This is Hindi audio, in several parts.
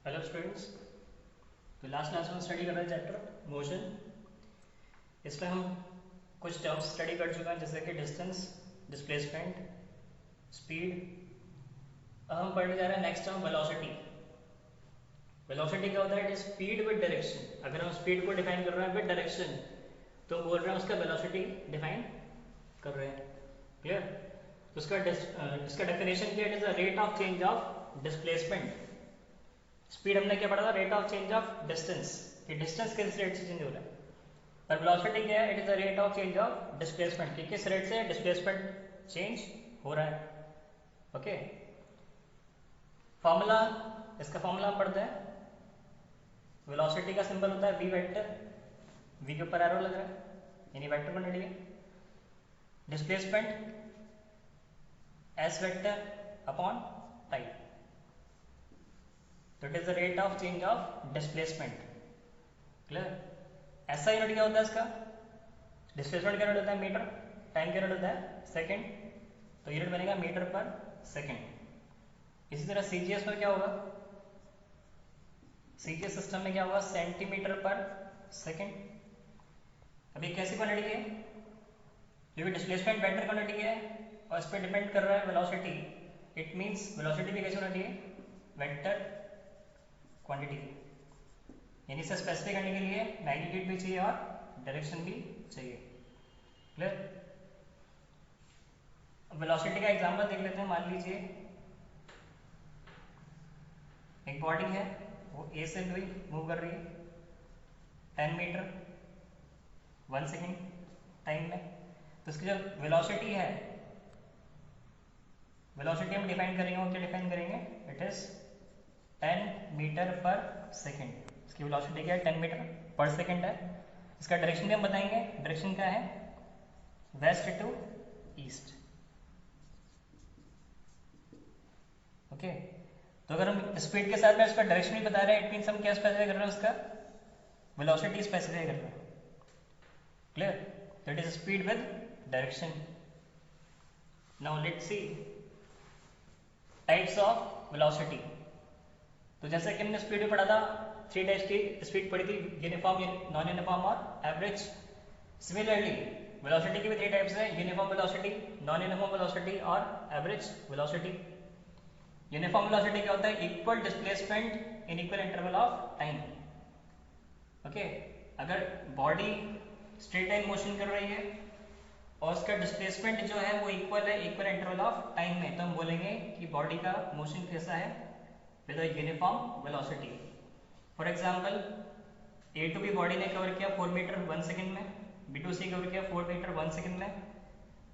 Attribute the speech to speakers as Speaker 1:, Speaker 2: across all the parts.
Speaker 1: Hello students. तो लास्ट क्लास में स्टडी कर रहे हैं चैप्टर मोशन। इसमें हम कुछ टर्म्स स्टडी कर चुके हैं जैसे कि डिस्टेंस, डिस्प्लेसमेंट, स्पीड। अब हम पढ़ने जा रहे हैं नेक्स्ट टर्म वेलोसिटी। वेलोसिटी क्या होता है? It is speed with direction. अगर हम स्पीड को डिफाइन कर रहे हैं विद डायरेक्शन तो बोल रहे हैं उसका वेलोसिटी डिफाइन कर रहे हैं। क्लियर? तो इसका डेफिनेशन क्या है? It is the rate of change of displacement. Speed हमने क्या पढ़ा था? Rate of change of distance, कि डिस्टेंस किस रेट से चेंज हो रहा है। और वेलोसिटी क्या है? It is the rate of change of displacement, कि किस रेट से डिस्प्लेसमेंट चेंज हो रहा है। ओके, फॉर्मूला, इसका फॉर्मूला हम पढ़ते हैं। वेलोसिटी का सिंबल होता है वी वेक्टर, वी के ऊपर एरो लग रहा है यानी वेक्टर क्वांटिटी है। Displacement S vector upon time, तो it is the rate of change of displacement. Clear? ऐसा यूनिट क्या होता है इसका? डिस्प्लेसमेंट का यूनिट होता है मीटर, टाइम का यूनिट होता है सेकंड, तो यूनिट बनेगा मीटर पर सेकंड। इसी तरह सीजीएस में क्या होगा? सीजीएस सिस्टम में क्या होगा? सेंटीमीटर पर सेकंड। अब ये कैसी क्वांटिटी है? क्योंकि डिस्प्लेसमेंट वेक्टर क्वांटिटी है और इस पर डिपेंड कर रहा है वेलोसिटी। इट मींस वेलोसिटी भी कैसी होनी चाहिए? वेक्टर क्वांटिटी, यानी इसे स्पेसिफाई करने के लिए मैग्नीट्यूड भी चाहिए और डायरेक्शन भी चाहिए। क्लियर? वेलोसिटी का एग्जांपल देख लेते हैं। मान लीजिए एक बॉडी है, वो ए से बी मूव कर रही है 10 मीटर 1 सेकेंड टाइम में। तो इसकी जो वेलोसिटी है, वेलोसिटी हम डिफाइन करेंगे, वो क्या डिफाइन करेंगे? इट इज 10 मीटर पर सेकेंड। इसकी वेलोसिटी क्या है? 10 मीटर पर सेकेंड है। इसका डायरेक्शन भी हम बताएंगे। डायरेक्शन क्या है? Waste to east. ओके, तो अगर हम स्पीड के साथ में इसका डायरेक्शन भी बता रहे हैं, इट मींस हम क्या स्पेसिफाई कर रहे हैं? उसका वेलोसिटी स्पेसिफाई कर रहे हैं। Clear? That is speed with direction. Now let's see types of velocity. तो जैसे कि हमने स्पीड में पढ़ा था, 3 टाइप्स की स्पीड पढ़ी थी, यूनिफॉर्म, नॉन यूनिफॉर्म और एवरेज। सिमिलरली वेलोसिटी की भी 3 टाइप्स है, uniform velocity, non uniform velocity और एवरेज वेलोसिटी। यूनिफॉर्म वेलोसिटी क्या होता है? Equal displacement in equal interval of time. Okay, अगर बॉडी स्ट्रेट लाइन मोशन कर रही है और उसका डिस्प्लेसमेंट जो है वो इक्वल है इक्वल इंटरवल ऑफ टाइम में, तो हम बोलेंगे कि बॉडी का मोशन कैसा है? With a uniform velocity. For example, A to B body ने कवर किया 4 मीटर 1 सेकंड में, बी टू सी कवर किया 4 मीटर 1 सेकंड में,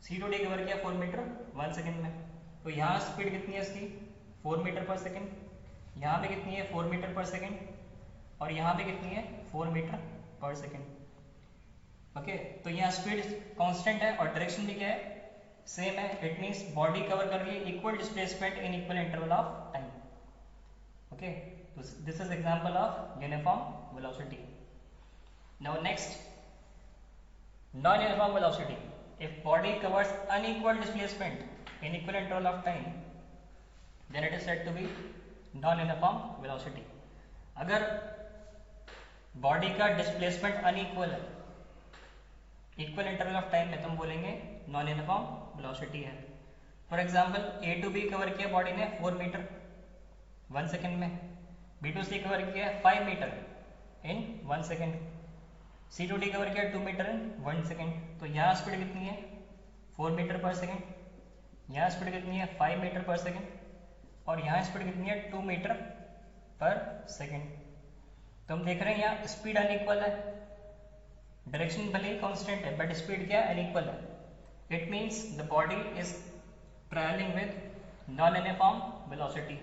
Speaker 1: सी टू डी कवर किया 4 मीटर 1 सेकंड में। तो यहाँ स्पीड कितनी है इसकी? 4 मीटर पर सेकंड। यहाँ पे कितनी है? 4 मीटर पर सेकंड। और यहाँ पे कितनी है? 4 मीटर पर सेकंड। ओके, तो यहाँ स्पीड कांस्टेंट है और डायरेक्शन भी क्या है? सेम है। इट मींस बॉडी कवर कर रही है equal displacement in equal interval of time. Okay, तो this is example of uniform velocity. Now next, non uniform velocity. If body covers unequal displacement in equal interval of time, then it is said to be non-uniform velocity. अगर बॉडी का डिस्प्लेसमेंट अनइक्वल है इक्वल इंटरवल ऑफ टाइम में, तो हम बोलेंगे नॉन यूनिफॉर्म वेलोसिटी है। For example, A to B cover किया बॉडी ने 4 मीटर 1 सेकंड में, बी टू सी कवर किया 5 metre in 1 second, C to D cover किया 2 मीटर इन 1 सेकंड। तो यहाँ स्पीड कितनी है? 4 मीटर पर सेकंड। यहाँ स्पीड कितनी है? 5 मीटर पर सेकंड। और यहाँ स्पीड कितनी है? 2 मीटर पर सेकंड। तो हम देख रहे हैं यहाँ स्पीड अनइक्वल है, डायरेक्शन भले ही कांस्टेंट है, बट स्पीड क्या? अनइक्वल है। It means the body is travelling with non uniform velocity.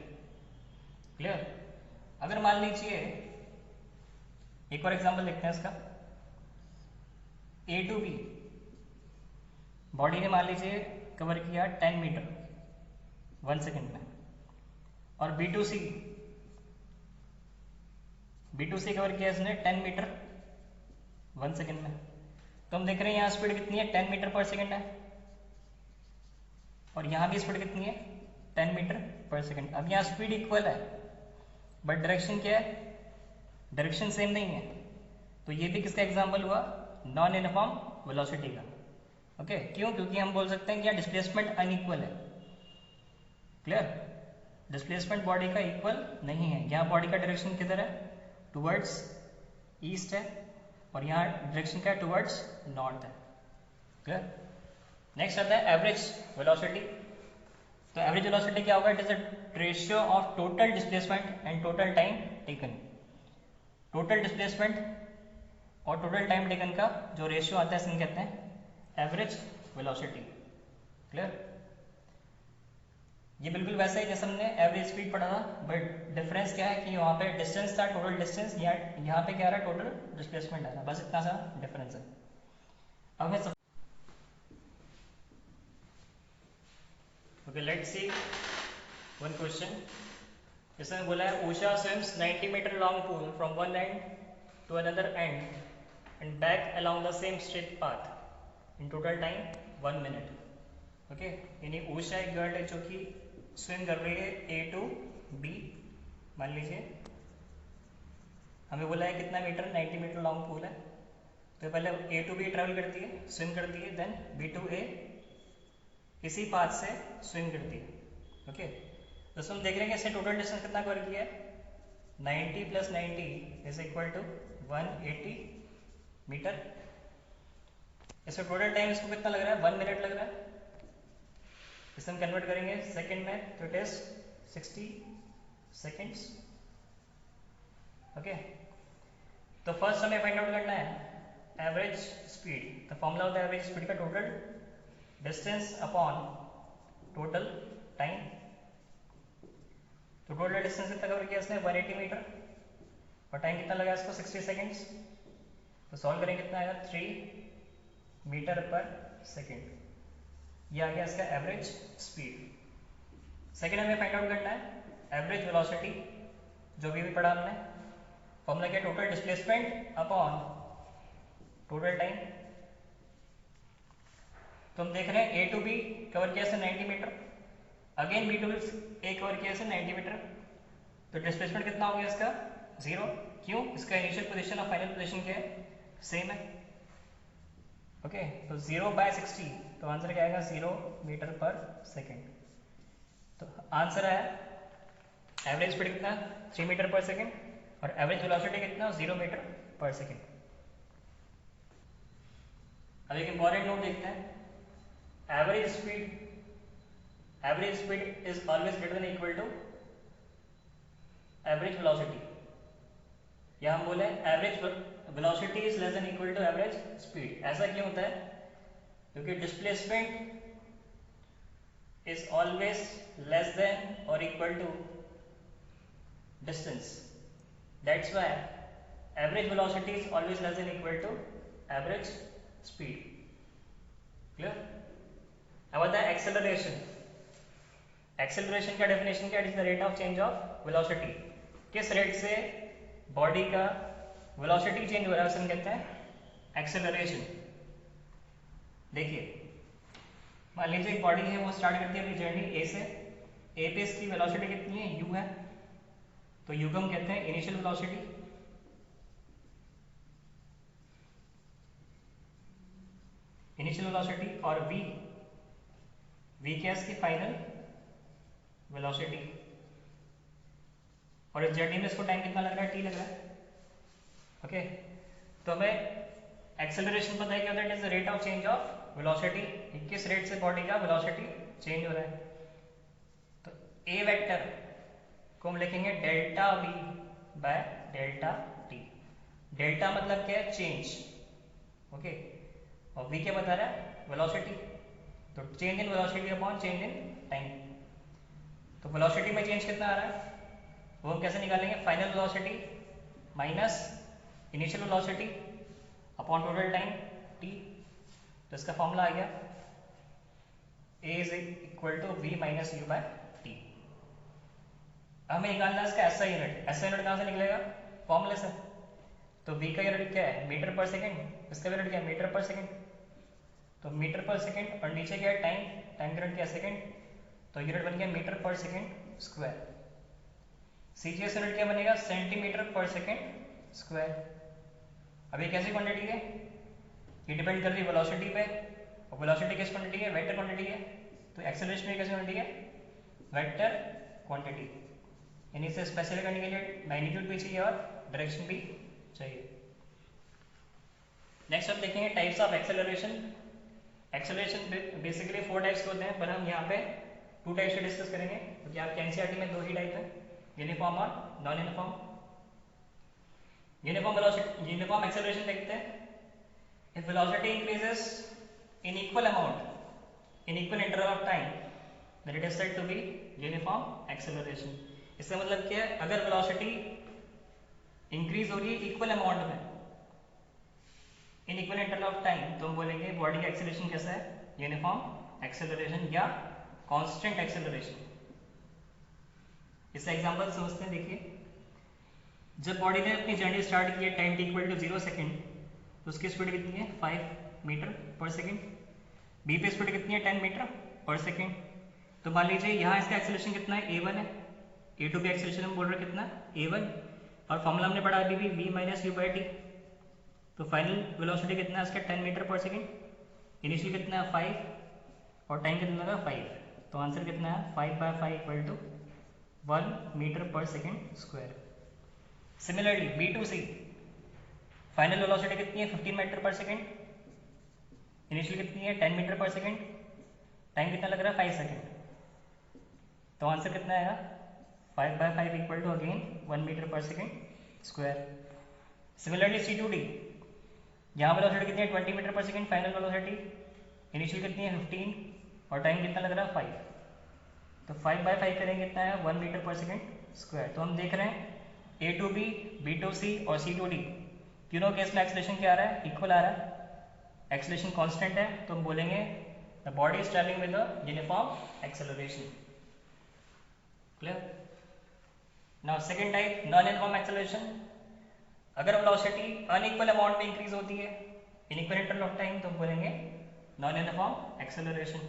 Speaker 1: Clear? अगर मान लीजिए एक और एग्जांपल देखते हैं इसका। ए टू बी बॉडी ने मान लीजिए कवर किया 10 मीटर 1 सेकंड में, और बी टू सी कवर किया इसने 10 मीटर 1 सेकंड में। तो हम देख रहे हैं यहाँ स्पीड कितनी है? 10 मीटर पर सेकंड है, और यहाँ भी स्पीड कितनी है? 10 मीटर पर सेकंड। अब यहाँ स्पीड इक्वल है, बट डायरेक्शन क्या है, डायरेक्शन सेम नहीं है। तो ये भी किसका एग्जाम्पल हुआ, नॉन यूनिफॉर्म वेलोसिटी का। ओके क्यों, क्योंकि हम बोल सकते हैं कि यहाँ डिस्प्लेसमेंट अनइक्वल है। क्लियर, डिस्प्लेसमेंट बॉडी का इक्वल नहीं है। यहाँ बॉडी का डायरेक्शन किधर है, टुवर्ड्स ईस्ट है, और यहाँ डायरेक्शन का है टुवर्ड्स नॉर्थ है। क्लियर, नेक्स्ट आता है एवरेज वेलोसिटी। तो एवरेज वेलोसिटी क्या होगा, it is the ratio of total displacement and total time taken. Total displacement और टोटल टाइम टेकन का जो रेशियो आता है इसे कहते हैं एवरेज वेलोसिटी। क्लियर, ये बिल्कुल वैसा ही जैसे हमने एवरेज स्पीड पढ़ा था, बट डिफरेंस क्या है कि वहाँ पे डिस्टेंस था टोटल डिस्टेंस, यहाँ पे क्या आ रहा है, टोटल डिस्प्लेसमेंट आ रहा है, बस इतना सा डिफरेंस है। अब मैं okay let's see one question. इसमें बोला है Usha swims 90 metre long pool from one end to another end and back along the same straight path in total time 1 minute। Okay यानी उषा एक गर्ल है जो कि स्विम कर रही है ए टू बी, मान लीजिए हमें बोला है कितना मीटर, 90 मीटर लॉन्ग पूल है। तो पहले ए टू बी ट्रेवल करती है, स्विम करती है, देन बी टू ए इसी पाथ से स्विम करती है। ओके तो हम देख रहे हैं कि इसने टोटल डिस्टेंस कितना कवर किया है, 90 plus 90 is equal to 180 metre. इसमें टोटल टाइम इसको कितना लग रहा है, 1 मिनट लग रहा है। इसे हम कन्वर्ट करेंगे सेकंड में, तो इट इज 60 सेकेंड्स। ओके तो फर्स्ट हमें फाइंड आउट करना है एवरेज स्पीड। तो फॉर्मूला होता है एवरेज स्पीड का total distance upon total time. तो टोटल डिस्टेंस कितना कवर किया इसने, 180 मीटर, और टाइम कितना लगा इसको, 60 सेकेंड्स। तो सॉल्व करेंगे कितना आएगा, 3 मीटर पर सेकेंड। ये आ गया इसका एवरेज स्पीड। सेकेंड हमें फाइंड आउट करना है एवरेज वेलोसिटी, जो भी पढ़ा हमने। फॉर्मूला क्या, total displacement upon total time. तो हम देख रहे हैं ए टू बी कवर किया इसने 90 metre, again B to A cover किया इसने 90 मीटर। तो डिस्प्लेसमेंट कितना हो गया इसका, 0। क्यों, इसका इनिशियल पोजीशन और फाइनल पोजीशन क्या है, सेम है। ओके तो 0/60, तो आंसर क्या आएगा, 0 मीटर पर सेकेंड। तो आंसर है एवरेज स्पीड कितना, 3 मीटर पर सेकेंड, और एवरेज वेलोसिटी कितना, 0 मीटर पर सेकेंड। अब एक इंपॉर्टेंट नोट देखते हैं, average speed is always greater than equal to average velocity. या हम बोले average velocity is less than equal to average speed. ऐसा क्यों होता है, क्योंकि displacement is always less than और equal to distance, that's why average velocity is always less than equal to average speed. Clear. अब आता है एक्सेलरेशन। एक्सेलरेशन का डेफिनेशन क्या, it is the rate of change of velocity. किस रेट से बॉडी का वेलोसिटी चेंज हो रहा है उसे हम कहते हैं एक्सेलरेशन। देखिए मान लीजिए एक बॉडी है, वो स्टार्ट करती है अपनी जर्नी ए से, ए पे इसकी वेलोसिटी कितनी है, यू है। तो यू को हम कहते हैं इनिशियल वेलोसिटी, और वी क्या है इसकी फाइनल वेलोसिटी। और इस जर्नी में इसको टाइम कितना लग रहा है, टी लग रहा है। ओके तो हमें एक्सेलरेशन पता है क्या होता है, it is the rate of change of velocity, किस रेट से बॉडी का वेलोसिटी चेंज हो रहा है। तो ए वेक्टर को हम लिखेंगे delta we by delta T. Delta मतलब क्या है, चेंज। ओके और वी क्या बता रहा है, वेलोसिटी। तो change in velocity upon change in time. तो वेलोसिटी में चेंज कितना आ रहा है, वो हम कैसे निकालेंगे, final velocity minus initial velocity upon total time T. तो इसका फॉर्मूला आ गया A is equal to V minus U by T. हमें निकालना है इसका एसआई यूनिट। एसआई यूनिट कहाँ से निकलेगा, फॉर्मूले से। तो वी का यूनिट क्या है, मीटर पर सेकेंड, इसका यूनिट क्या है, मीटर पर सेकेंड। तो मीटर पर सेकेंड, और नीचे क्या है टाइम, टाइम यूनिट क्या है सेकेंड। तो यूनिट बन गया मीटर पर सेकेंड स्क्वायर। CGS यूनिट क्या बनेगा, सेंटीमीटर पर सेकेंड स्क्वायर। अब ये कैसी क्वांटिटी है, ये डिपेंड कर रही है वेलोसिटी पे, और वेलोसिटी किस क्वांटिटी है, वेक्टर क्वांटिटी है। तो एक्सेलरेशन भी कैसी क्वांटिटी है, वेक्टर क्वांटिटी। यानी इसे स्पेसिफाई करने के लिए मैग्नीट्यूड भी चाहिए और डायरेक्शन भी चाहिए। नेक्स्ट हम देखेंगे types of acceleration. Acceleration basically 4 types के होते हैं, पर हम यहाँ पे 2 टाइप्स से डिस्कस करेंगे, क्योंकि आपके एनसीईआरटी में 2 ही टाइप है, यूनिफॉर्म और non uniform. Uniform velocity, uniform acceleration देखते हैं। If velocity increases in equal amount in equal interval of time then it is said to be uniform acceleration। इससे मतलब क्या है, अगर वेलोसिटी इंक्रीज हो रही है इक्वल अमाउंट में इन इक्वल इंटरवल ऑफ टाइम, तो हम बोलेंगे बॉडी का एक्सेलरेशन कैसा है, यूनिफॉर्म एक्सेलरेशन या कांस्टेंट एक्सेलरेशन। इसका एग्जांपल समझते हैं। देखिए, जब बॉडी ने अपनी जर्नी स्टार्ट की है time t equal to 0 second, तो उसकी स्पीड कितनी है 5 मीटर पर सेकेंड। बी पे स्पीड कितनी है 10 मीटर पर सेकेंड। तो मान लीजिए यहाँ इसका एक्सेलरेशन कितना है, a1 है। a2 का एक्सेलरेशन हम बोल रहे हैं कितना, a1, और फॉर्मूला हमने पढ़ा अभी भी v minus you by T. तो फाइनल वेलोसिटी कितना है इसका 10 मीटर पर सेकेंड। इनिशियल कितना है 5 और टाइम कितना लगा 5। तो आंसर कितना है 5 बाय 5 इक्वल टू 1 मीटर पर second square. Similarly B2C, final velocity कितनी है 15 मीटर पर सेकेंड। इनिशियल कितनी है 10 मीटर पर सेकेंड। टाइम कितना लग रहा है 5 सेकेंड। तो आंसर कितना आएगा 5 by 5 equal to again 1 metre पर सेकेंड स्क्वायर। सिमिलरली C2D, यहाँ वेलोसिटी कितनी है 20 मीटर पर सेकेंड फाइनल वेलोसिटी। इनिशियल कितनी है 15 और टाइम कितना लग रहा है 5। तो 5 बाय 5 करेंगे कितना है 1 मीटर पर सेकेंड स्क्वायर। तो हम देख रहे हैं A2B, B2C और C2D तीनों केस में एक्सेलरेशन क्या आ रहा है, इक्वल आ रहा है, एक्सेलरेशन कांस्टेंट है। तो हम बोलेंगे the body is travelling with the uniform acceleration. Clear. Now second type, non uniform acceleration. अगर वेलोसिटी अनइक्वल अमाउंट में इंक्रीज होती है इन इक्वल इंटरवल ऑफ टाइम, तो हम बोलेंगे non uniform acceleration.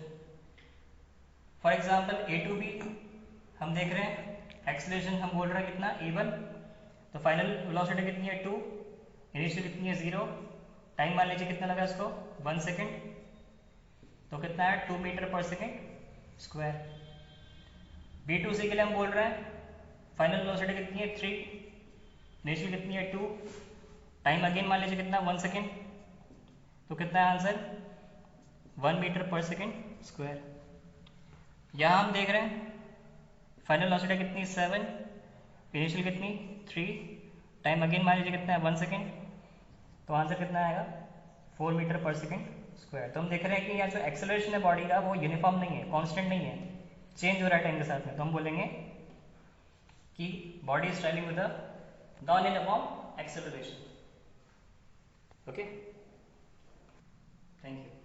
Speaker 1: For example A2B हम देख रहे हैं, एक्सेलरेशन हम बोल रहे हैं कितना a1, तो फाइनल वेलोसिटी कितनी है 2, इनिशियल कितनी है 0, टाइम मान लीजिए कितना लगा इसको 1 सेकेंड। तो कितना है 2 मीटर पर सेकेंड स्क्वायर। B2C के लिए हम बोल रहे हैं फाइनल वेलोसिटी कितनी है 3, इनिशियल कितनी है 2, टाइम अगेन मान लीजिए कितना 1 सेकेंड। तो कितना है आंसर 1 मीटर पर सेकेंड स्क्वायर। यहाँ हम देख रहे हैं फाइनल वेलोसिटी कितनी 7, इनिशियल कितनी 3, टाइम अगेन मान लीजिए कितना है 1 सेकेंड। तो आंसर कितना आएगा 4 मीटर पर सेकेंड स्क्वायर। तो हम देख रहे हैं कि यहाँ जो एक्सेलरेशन है बॉडी का वो यूनिफॉर्म नहीं है, कांस्टेंट नहीं है, चेंज हो रहा है टाइम के साथ में। तो हम बोलेंगे कि body is travelling with the non uniform acceleration. Okay, thank you.